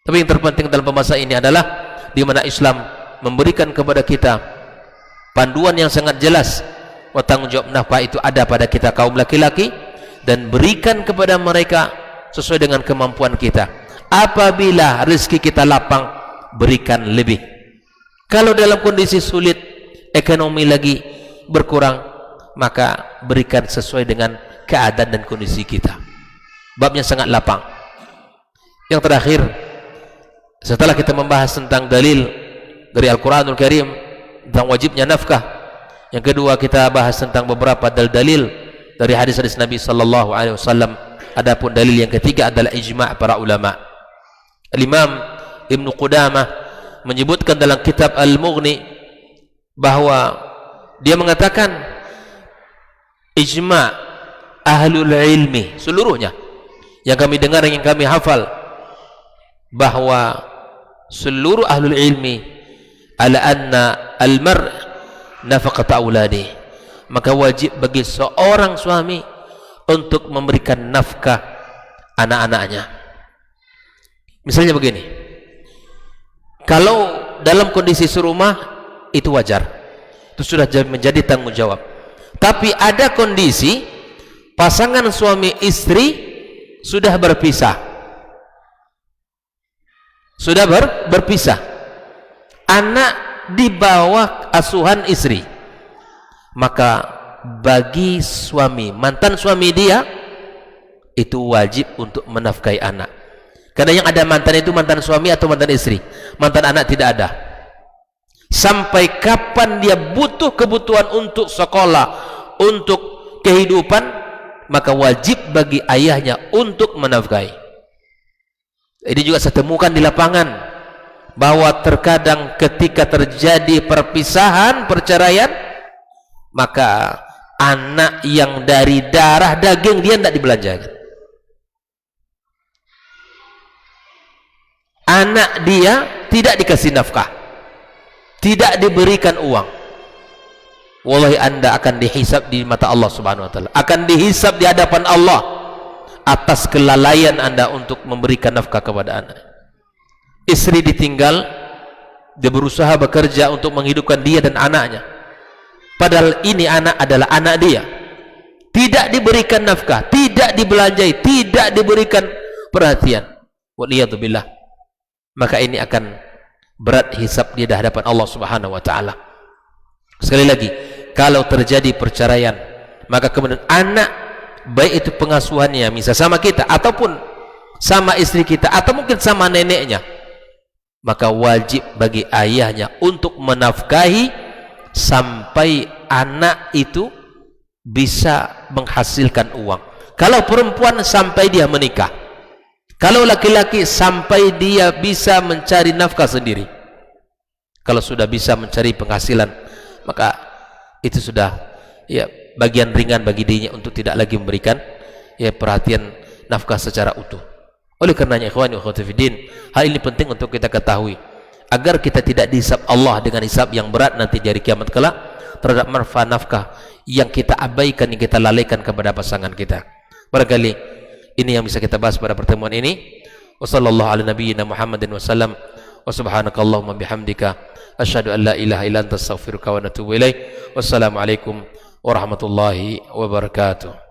Tapi yang terpenting dalam pembahasan ini adalah di mana Islam memberikan kepada kita panduan yang sangat jelas. Tanggung jawab nafkah itu ada pada kita kaum laki-laki, dan berikan kepada mereka sesuai dengan kemampuan kita. Apabila rezeki kita lapang, berikan lebih. Kalau dalam kondisi sulit, ekonomi lagi berkurang, maka berikan sesuai dengan keadaan dan kondisi kita. Babnya sangat lapang. Yang terakhir, setelah kita membahas tentang dalil dari Al-Quranul Karim tentang wajibnya nafkah, yang kedua kita bahas tentang beberapa dalil dari hadis-hadis Nabi sallallahu alaihi wasallam. Adapun dalil yang ketiga adalah ijma' para ulama. Al-Imam Ibnu Qudamah menyebutkan dalam kitab Al-Mughni bahwa Dia mengatakan ijma' ahlul ilmi seluruhnya yang kami dengar, yang kami hafal, bahwa seluruh ahlul ilmi ala anna al-mar' nafaqata auladi, maka wajib bagi seorang suami untuk memberikan nafkah anak-anaknya. Misalnya begini, kalau dalam kondisi serumah itu wajar, itu sudah menjadi tanggung jawab. Tapi ada kondisi pasangan suami istri sudah berpisah, berpisah, anak di bawah asuhan istri, maka bagi suami, mantan suami dia, itu wajib untuk menafkahi anak. Karena yang ada mantan itu mantan suami atau mantan istri, mantan anak tidak ada. Sampai kapan dia butuh kebutuhan untuk sekolah, untuk kehidupan, maka wajib bagi ayahnya untuk menafkahi. Ini juga saya temukan di lapangan, bahwa terkadang ketika terjadi perpisahan, perceraian, maka anak yang dari darah daging dia tidak dibelanjakan. Anak dia tidak dikasih nafkah, tidak diberikan uang. Wallahi anda akan dihisab di mata Allah subhanahu wa ta'ala, akan dihisab di hadapan Allah atas kelalaian anda untuk memberikan nafkah kepada anak. Istri ditinggal, dia berusaha bekerja untuk menghidupkan dia dan anaknya, padahal ini anak adalah anak dia, tidak diberikan nafkah, tidak dibelanjai, tidak diberikan perhatian. Waliyadzubillah. Maka ini akan berat hisab di hadapan Allah subhanahu wa ta'ala. Sekali lagi, kalau terjadi perceraian, maka kemudian anak, baik itu pengasuhannya misal sama kita, ataupun sama istri kita, atau mungkin sama neneknya, maka wajib bagi ayahnya untuk menafkahi sampai anak itu bisa menghasilkan uang. Kalau perempuan sampai dia menikah, kalau laki-laki sampai dia bisa mencari nafkah sendiri. Kalau sudah bisa mencari penghasilan, maka itu sudah ya bagian ringan bagi dirinya untuk tidak lagi memberikan ya perhatian nafkah secara utuh. Oleh karenanya ikhwani wa akhwati fiddin, hal ini penting untuk kita ketahui agar kita tidak dihisab Allah dengan hisab yang berat nanti di hari kiamat kelak terhadap manfaat nafkah yang kita abaikan, yang kita lalaikan kepada pasangan kita. Barangkali ini yang bisa kita bahas pada pertemuan ini. Wassallallahu ala nabiyyina Muhammadin wasallam. Wa subhanakallahumma bihamdika asyhadu an la ilaha illa anta astaghfiruka wa atubu ilaik. Wassalamualaikum warahmatullahi wabarakatuh.